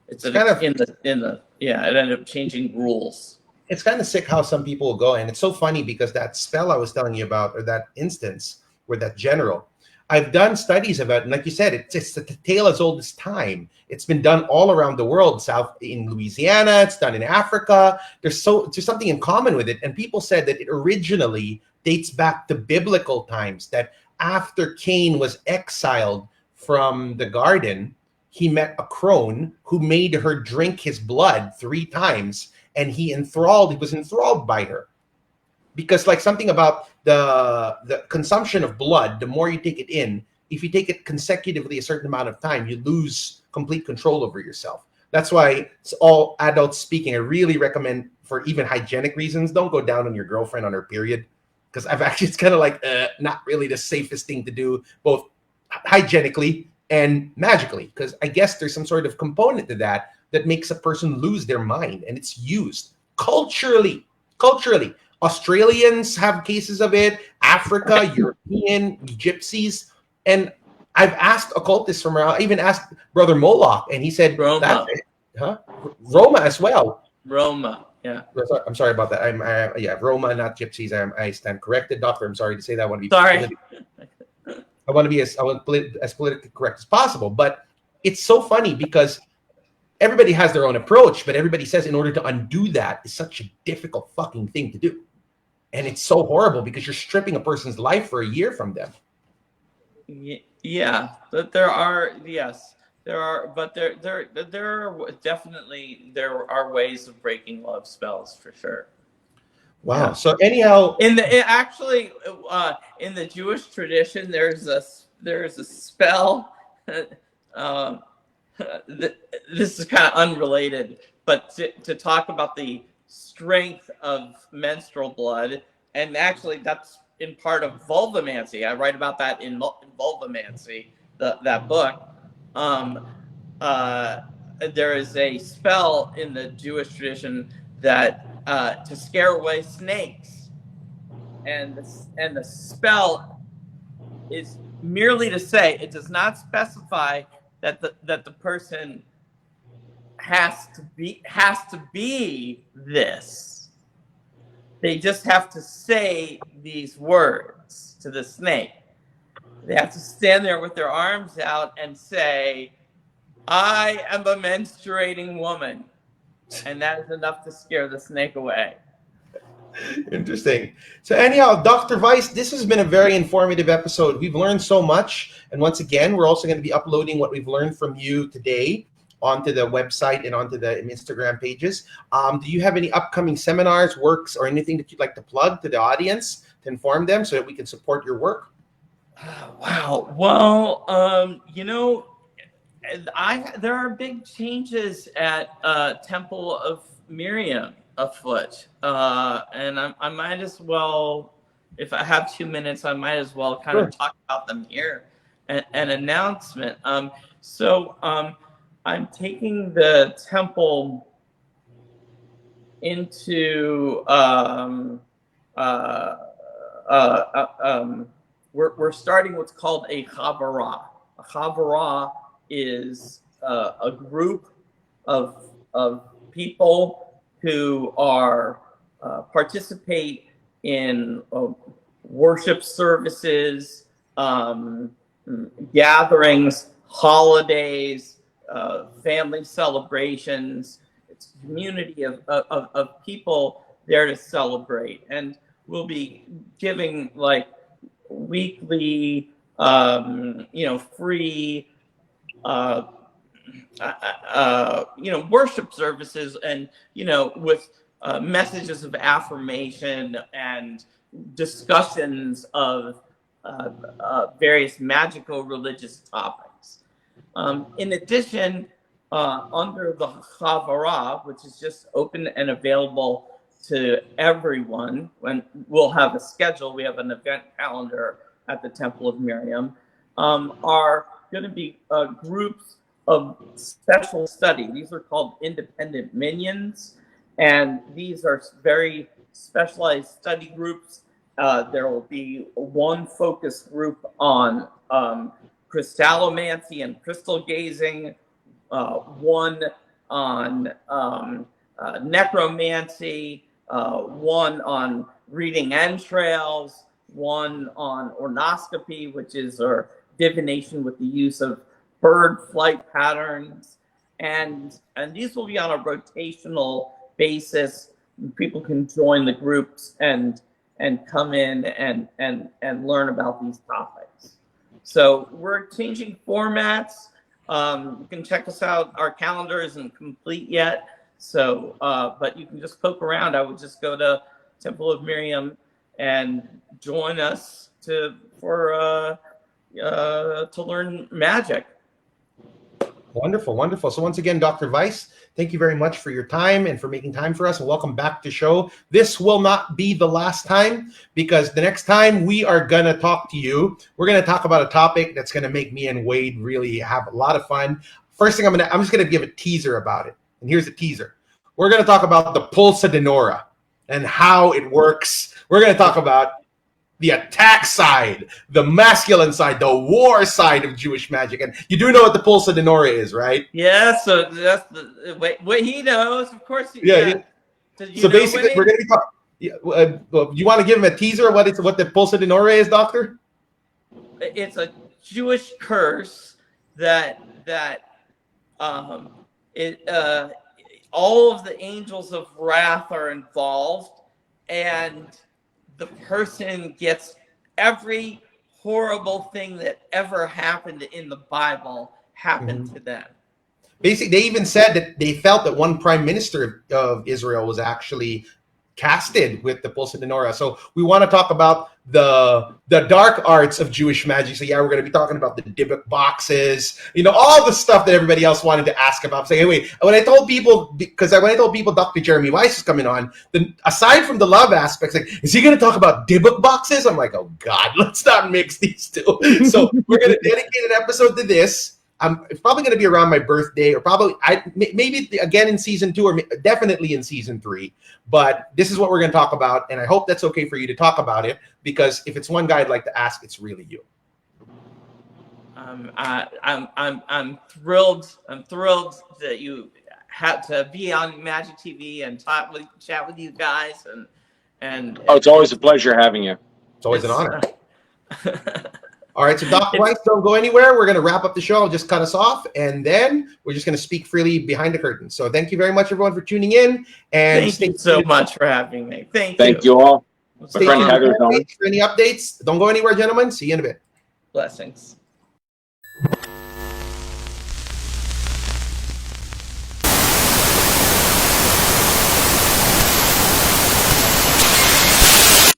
It ended up changing rules. It's kind of sick how some people go, and it's so funny because that spell I was telling you about, or that instance where that general, I've done studies about, and like you said, it's a tale as old as time. It's been done all around the world, south in Louisiana, it's done in Africa. There's something in common with it, and people said that it originally dates back to biblical times, that after Cain was exiled from the garden, he met a crone who made her drink his blood 3 times, and he was enthralled by her. Because like something about the consumption of blood, the more you take it in, if you take it consecutively a certain amount of time, you lose complete control over yourself. That's why it's all adults speaking. I really recommend, for even hygienic reasons, don't go down on your girlfriend on her period, because I've actually, it's kind of like not really the safest thing to do, both hygienically and magically, because I guess there's some sort of component to that makes a person lose their mind, and it's used culturally. Australians have cases of it, Africa, European, gypsies. And I've asked occultists from around, I even asked Brother Moloch, and he said, Roma. Roma as well. Roma, yeah. I'm sorry about that. Yeah, Roma, not gypsies. I stand corrected, doctor. I'm sorry to say that. I want to be as politically correct as possible. But it's so funny because everybody has their own approach, but everybody says in order to undo that is such a difficult fucking thing to do. And it's so horrible because you're stripping a person's life for a year from them. Yeah, but there are ways of breaking love spells for sure. Wow. Yeah. So anyhow, in the Jewish tradition, there's a spell. This is kind of unrelated, but to talk about the strength of menstrual blood, and actually that's in part of vulvamancy. I write about that in Vulvamancy, that book. There is a spell in the Jewish tradition that to scare away snakes, and the spell is merely to say, it does not specify that the person has to be this. They just have to say these words to the snake. They have to stand there with their arms out and say, "I am a menstruating woman," and that is enough to scare the snake away. Interesting. So anyhow, Dr. Weiss, this has been a very informative episode. We've learned so much. And once again, we're also going to be uploading what we've learned from you today onto the website and onto the Instagram pages. Do you have any upcoming seminars, works, or anything that you'd like to plug to the audience to inform them so that we can support your work? Wow. Well, there are big changes at Temple of Miriam afoot, and I might as well, if I have 2 minutes, I might as well kind of talk about them here. An announcement. So I'm taking the temple into we're starting what's called a chavarah. A chavarah is a group of people who are participate in worship services, gatherings, holidays, family celebrations. It's a community of people there to celebrate, and we'll be giving like weekly, free, worship services, and with messages of affirmation and discussions of various magical religious topics. In addition, under the Chavarah, which is just open and available to everyone, when we'll have a schedule, we have an event calendar at the Temple of Miriam, are going to be groups of special study. These are called independent minions, and these are very specialized study groups. There will be one focus group on crystallomancy and crystal gazing, one on necromancy, one on reading entrails, one on ornoscopy, which is our divination with the use of bird flight patterns, and these will be on a rotational basis. People can join the groups and come in and learn about these topics. So we're changing formats. You can check us out. Our calendar isn't complete yet. So, but you can just poke around. I would just go to Temple of Miriam and join us to learn magic. Wonderful, wonderful. So once again, Dr. Weiss, thank you very much for your time and for making time for us, and welcome back to the show. This will not be the last time, because the next time we are going to talk to you, we're going to talk about a topic that's going to make me and Wade really have a lot of fun. First thing I'm just going to give a teaser about it. And here's a teaser. We're going to talk about the pulsa dinora and how it works. We're going to talk about the attack side, the masculine side, the war side of Jewish magic. And you do know what the pulsa dinora is, right? Yeah, so that's what he knows, of course. Yeah. So basically, we're going to be talking. You want to give him a teaser of what the pulsa dinora is, Doctor? It's a Jewish curse that all of the angels of wrath are involved, and the person gets every horrible thing that ever happened in the Bible happened to them. Basically, they even said that they felt that one prime minister of Israel was actually casted with the pulsa dinora. So we want to talk about the dark arts of Jewish magic. So yeah, we're going to be talking about the Dybbuk boxes, all the stuff that everybody else wanted to ask about. Saying, hey, wait, when I told people Dr. Jeremy Weiss is coming on, then aside from the love aspects, like, is he going to talk about Dybbuk boxes? I'm like, oh God, let's not mix these two. So we're going to dedicate an episode to this. It's probably going to be around my birthday, or probably maybe again in season 2, or definitely in season 3. But this is what we're going to talk about, and I hope that's okay for you to talk about it, because if it's one guy I'd like to ask, it's really you. I'm thrilled. I'm thrilled that you had to be on Magic TV and chat with you guys, and it's always a pleasure having you. It's always an honor. All right, so Dr. Weiss, don't go anywhere. We're going to wrap up the show. I'll just cut us off, and then we're just going to speak freely behind the curtain. So thank you very much, everyone, for tuning in. And thank you so much for having me. Thank you all. Stay tuned for any updates. Don't go anywhere, gentlemen. See you in a bit. Blessings.